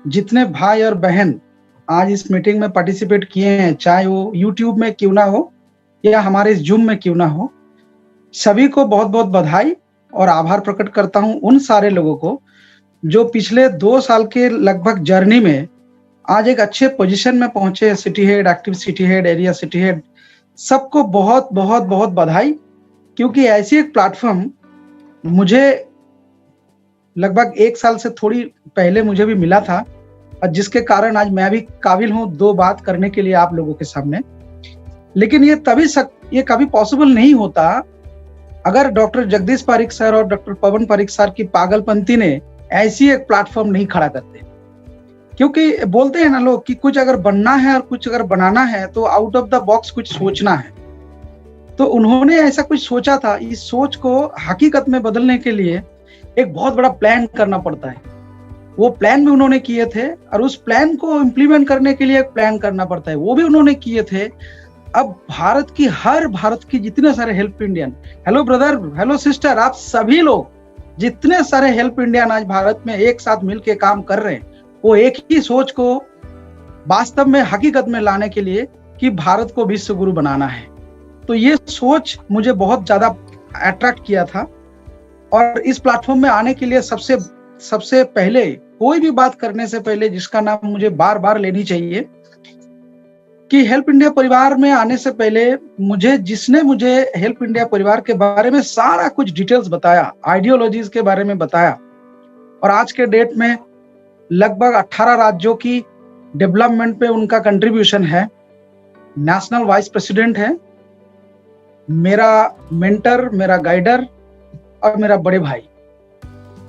जितने भाई और बहन आज इस मीटिंग में पार्टिसिपेट किए हैं, चाहे वो यूट्यूब में क्यों ना हो या हमारे इस जूम में क्यों ना हो, सभी को बहुत बहुत बधाई और आभार प्रकट करता हूं उन सारे लोगों को जो पिछले 2 साल के लगभग जर्नी में आज एक अच्छे पोजीशन में पहुंचे। City head, active city head, area city head, सबको बहुत बहुत बहुत बधाई, क्योंकि ऐसी एक प्लेटफॉर्म मुझे लगभग 1 साल से थोड़ी पहले मुझे भी मिला था, और जिसके कारण आज मैं भी काबिल हूं 2 बात करने के लिए आप लोगों के सामने। लेकिन ये कभी पॉसिबल नहीं होता अगर डॉक्टर जगदीश पारिक सर और डॉक्टर पवन पारिक सर की पागलपंती ने ऐसी एक प्लेटफॉर्म नहीं खड़ा करते। क्योंकि बोलते हैं ना लोग कि कुछ अगर बनना है और कुछ अगर बनाना है तो आउट ऑफ द बॉक्स कुछ सोचना है। तो उन्होंने ऐसा कुछ सोचा था। इस सोच को हकीकत में बदलने के लिए एक बहुत बड़ा प्लान करना पड़ता है। वो प्लान भी उन्होंने किए थे, और उस प्लान को इम्प्लीमेंट करने के लिए एक प्लान करना पड़ता है, वो भी उन्होंने किए थे। अब भारत की जितने सारे help Indian, hello brother, hello sister, आप सभी लोग जितने सारे हेल्प इंडियन आज भारत में एक साथ मिलके काम कर रहे हैं, वो एक ही सोच को वास्तव में हकीकत में लाने के लिए कि भारत को विश्व गुरु बनाना है। तो ये सोच मुझे बहुत ज्यादा अट्रैक्ट किया था, और इस प्लेटफॉर्म में आने के लिए सबसे पहले, कोई भी बात करने से पहले जिसका नाम मुझे बार बार लेनी चाहिए, कि हेल्प इंडिया परिवार में आने से पहले जिसने मुझे हेल्प इंडिया परिवार के बारे में सारा कुछ डिटेल्स बताया, आइडियोलॉजीज के बारे में बताया, और आज के डेट में लगभग 18 राज्यों की डेवलपमेंट पे उनका कंट्रीब्यूशन है, नेशनल वाइस प्रेसिडेंट है, मेरा मेंटर, मेरा गाइडर और मेरा बड़े भाई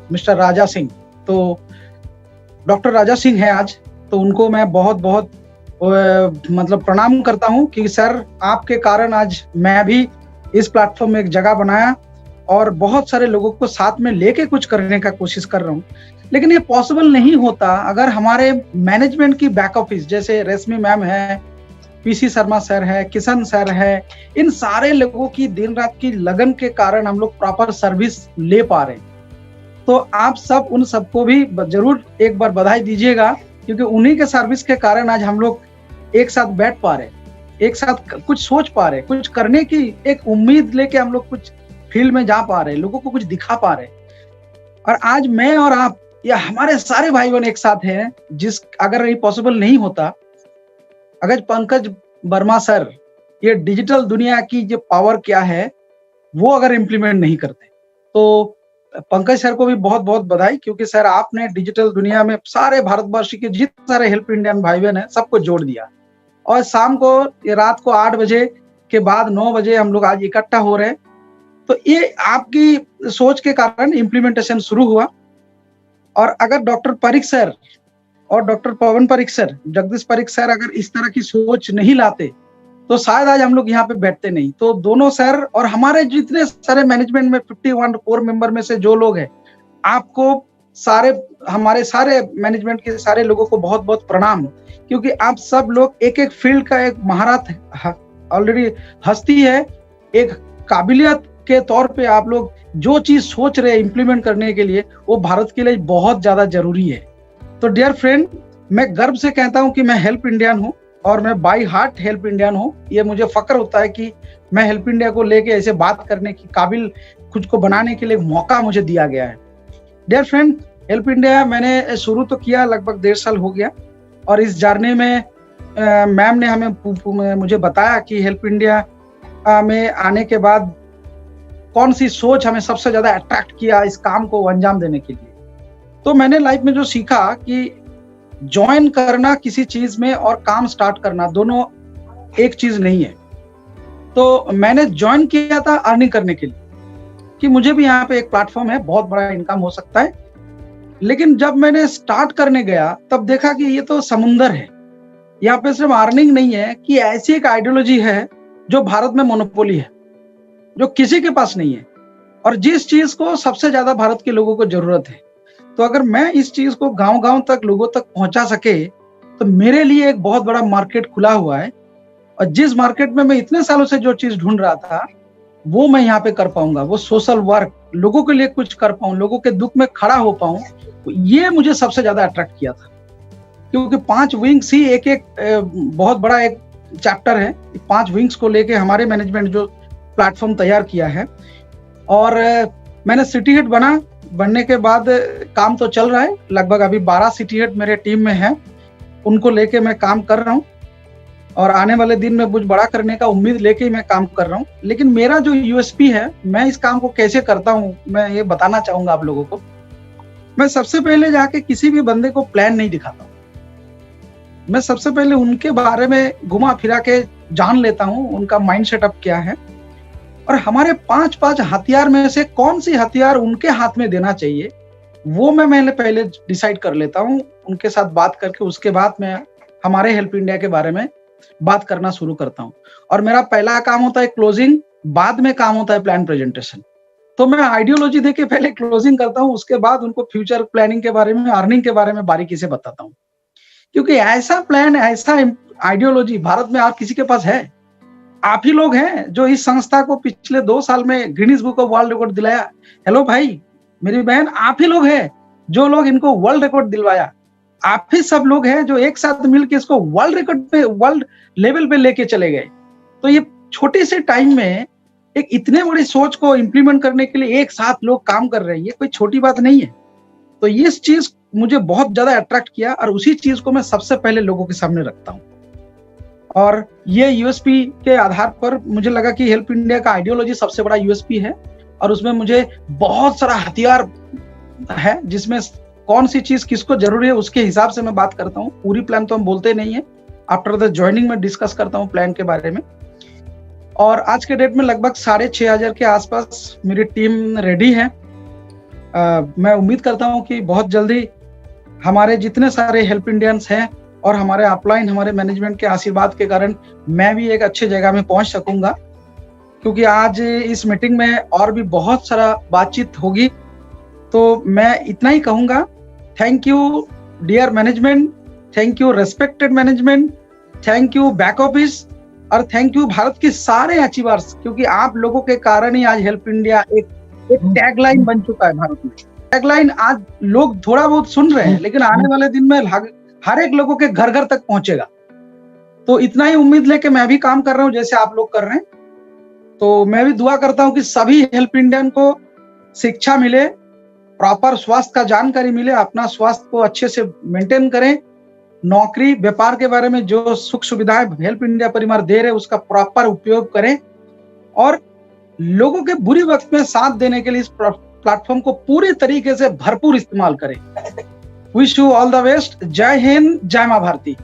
मिस्टर राजा सिंह। तो डॉक्टर राजा सिंह है आज, तो उनको मैं बहुत बहुत मतलब प्रणाम करता हूं कि सर, आपके कारण आज मैं भी इस प्लेटफॉर्म में एक जगह बनाया और बहुत सारे लोगों को साथ में लेके कुछ करने का कोशिश कर रहा हूं। लेकिन ये पॉसिबल नहीं होता अगर हमारे मैनेजमेंट की बैक ऑफिस, जैसे रेशमी मैम है, पीसी शर्मा सर है, किशन सर है, इन सारे लोगों की दिन रात की लगन के कारण हम लोग प्रॉपर सर्विस ले पा रहे हैं। तो आप सब उन सबको भी जरूर एक बार बधाई दीजिएगा, क्योंकि उन्हीं के सर्विस के कारण आज हम लोग एक साथ बैठ पा रहे, एक साथ कुछ सोच पा रहे, कुछ करने की एक उम्मीद लेके हम लोग कुछ फील्ड में जा पा रहे, लोगों को कुछ दिखा पा रहे। और आज मैं और आप या हमारे सारे भाई बहन एक साथ हैं, अगर ये पॉसिबल नहीं होता, अगर पंकज वर्मा सर ये डिजिटल दुनिया की जो पावर क्या है वो अगर इम्प्लीमेंट नहीं करते, तो पंकज सर को भी बहुत बहुत बधाई, क्योंकि सर आपने डिजिटल दुनिया में सारे भारतवर्ष के जितने सारे हेल्प इंडियन भाई बहन है सबको जोड़ दिया। और शाम को, रात को 8 बजे के बाद 9 बजे हम लोग आज इकट्ठा हो रहे हैं। तो ये आपकी सोच के कारण इम्प्लीमेंटेशन शुरू हुआ। और अगर डॉक्टर पारिक सर और डॉक्टर पवन पारिक सर, जगदीश पारिक सर अगर इस तरह की सोच नहीं लाते तो शायद आज हम लोग यहाँ पे बैठते नहीं। तो दोनों सर और हमारे जितने सारे मैनेजमेंट में 51 कोर मेंबर में से जो लोग हैं, आपको हमारे सारे मैनेजमेंट के सारे लोगों को बहुत बहुत प्रणाम, क्योंकि आप सब लोग एक एक फील्ड का एक महारत ऑलरेडी हस्ती है। एक काबिलियत के तौर पे आप लोग जो चीज सोच रहे हैं इम्प्लीमेंट करने के लिए, वो भारत के लिए बहुत ज्यादा जरूरी है। तो डियर फ्रेंड, मैं गर्व से कहता हूं कि मैं हेल्प इंडियन हूं, और मैं बाई हार्ट हेल्प इंडियन हूं। ये मुझे फक्र होता है कि मैं हेल्प इंडिया को लेके ऐसे बात करने की काबिल खुद को बनाने के लिए मौका मुझे दिया गया है। डियर फ्रेंड, हेल्प इंडिया मैंने शुरू तो किया, लगभग 1.5 साल हो गया, और इस जर्नी में मैम ने मुझे बताया कि हेल्प इंडिया में आने के बाद कौन सी सोच हमें सबसे ज्यादा अट्रैक्ट किया इस काम को अंजाम देने के लिए। तो मैंने लाइफ में जो सीखा कि ज्वाइन करना किसी चीज में और काम स्टार्ट करना दोनों एक चीज नहीं है। तो मैंने ज्वाइन किया था अर्निंग करने के लिए, कि मुझे भी यहाँ पे एक प्लेटफॉर्म है, बहुत बड़ा इनकम हो सकता है। लेकिन जब मैंने स्टार्ट करने गया तब देखा कि ये तो समुंदर है, यहाँ पे सिर्फ अर्निंग नहीं है, कि ऐसी एक आइडियोलॉजी है जो भारत में मोनोपोली है, जो किसी के पास नहीं है, और जिस चीज को सबसे ज्यादा भारत के लोगों को जरूरत है। तो अगर मैं इस चीज को गांव-गांव तक, लोगों तक पहुंचा सके, तो मेरे लिए एक बहुत बड़ा मार्केट खुला हुआ है। और जिस मार्केट में मैं इतने सालों से जो चीज ढूंढ रहा था, वो मैं यहाँ पे कर पाऊंगा। वो सोशल वर्क, लोगों के लिए कुछ कर पाऊं, लोगों के दुख में खड़ा हो पाऊं, तो ये मुझे सबसे ज्यादा अट्रैक्ट किया था। क्योंकि 5 विंग्स ही एक बहुत बड़ा एक चैप्टर है। 5 विंग्स को लेके हमारे मैनेजमेंट जो प्लेटफॉर्म तैयार किया है, और मैंने सिटी हेड बनने के बाद काम तो चल रहा है। लगभग अभी 12 सिटी हेड मेरे टीम में है, उनको लेके मैं काम कर रहा हूँ, और आने वाले दिन में कुछ बड़ा करने का उम्मीद लेके ही मैं काम कर रहा हूँ। लेकिन मेरा जो यूएसपी है, मैं इस काम को कैसे करता हूँ, मैं ये बताना चाहूंगा आप लोगों को। मैं सबसे पहले जाके किसी भी बंदे को प्लान नहीं दिखाता हूँ। मैं सबसे पहले उनके बारे में घुमा फिरा के जान लेता हूँ, उनका माइंड सेटअप क्या है, और हमारे 5 हथियार में से कौन सी हथियार उनके हाथ में देना चाहिए, वो मैं पहले डिसाइड कर लेता हूँ उनके साथ बात करके। उसके बाद मैं हमारे हेल्प इंडिया के बारे में बात करना शुरू करता हूँ। और मेरा पहला काम होता है क्लोजिंग, बाद में काम होता है प्लान प्रेजेंटेशन। तो मैं आइडियोलॉजी देके पहले क्लोजिंग करता हूँ, उसके बाद उनको फ्यूचर प्लानिंग के बारे में, अर्निंग के बारे में बारीकी से बताता हूँ। क्योंकि ऐसा प्लान, ऐसा आइडियोलॉजी भारत में आप किसी के पास है? आप ही लोग हैं जो इस संस्था को पिछले 2 साल में Guinness book of world record दिलाया। हेलो भाई, मेरी बहन, आप ही लोग हैं जो लोग इनको वर्ल्ड रिकॉर्ड दिलवाया। आप ही सब लोग हैं जो एक साथ मिलकर इसको वर्ल्ड रिकॉर्ड पे, वर्ल्ड लेवल पे लेके चले गए। तो ये छोटे से टाइम में एक इतने बड़ी सोच को इम्प्लीमेंट करने के लिए एक साथ लोग काम कर रहे हैं, ये कोई छोटी बात नहीं है। तो ये चीज मुझे बहुत ज्यादा अट्रैक्ट किया, और उसी चीज को मैं सबसे पहले लोगों के सामने रखता हूँ। और ये यूएसपी के आधार पर मुझे लगा कि हेल्प इंडिया का आइडियोलॉजी सबसे बड़ा यूएसपी है, और उसमें मुझे बहुत सारा हथियार है, जिसमें कौन सी चीज किसको जरूरी है उसके हिसाब से मैं बात करता हूँ। पूरी प्लान तो हम बोलते नहीं है, आफ्टर द ज्वाइनिंग में डिस्कस करता हूँ प्लान के बारे में। और आज के डेट में लगभग 6,500 के आसपास मेरी टीम रेडी है। मैं उम्मीद करता हूँ कि बहुत जल्दी हमारे जितने सारे हेल्प इंडियंस हैं और हमारे अपलाइन, हमारे मैनेजमेंट के आशीर्वाद के कारण मैं भी एक अच्छे जगह में पहुंच सकूंगा। क्योंकि आज इस मीटिंग में और भी बहुत सारा बातचीत होगी, तो मैं इतना ही कहूंगा। Thank you dear management, thank you respected management, thank you back office, और थैंक यू भारत के सारे अचीवर्स। क्योंकि आप लोगों के कारण ही आज हेल्प इंडिया एक टैगलाइन बन चुका है भारत में। टैगलाइन आज लोग थोड़ा बहुत सुन रहे हैं, लेकिन आने वाले दिन में हर एक लोगों के घर घर तक पहुंचेगा। तो इतना ही उम्मीद लेके मैं भी काम कर रहा हूं जैसे आप लोग कर रहे हैं। तो मैं भी दुआ करता हूं कि सभी हेल्प इंडियन को शिक्षा मिले, प्रॉपर स्वास्थ्य का जानकारी मिले, अपना स्वास्थ्य को अच्छे से मेंटेन करें, नौकरी व्यापार के बारे में जो सुख सुविधाएं हेल्प इंडिया परिवार दे रहे उसका प्रॉपर उपयोग करें, और लोगों के बुरी वक्त में साथ देने के लिए इस प्लेटफॉर्म को पूरी तरीके से भरपूर इस्तेमाल करें। Wish you all the best. जय हिंद, जय मां भारती।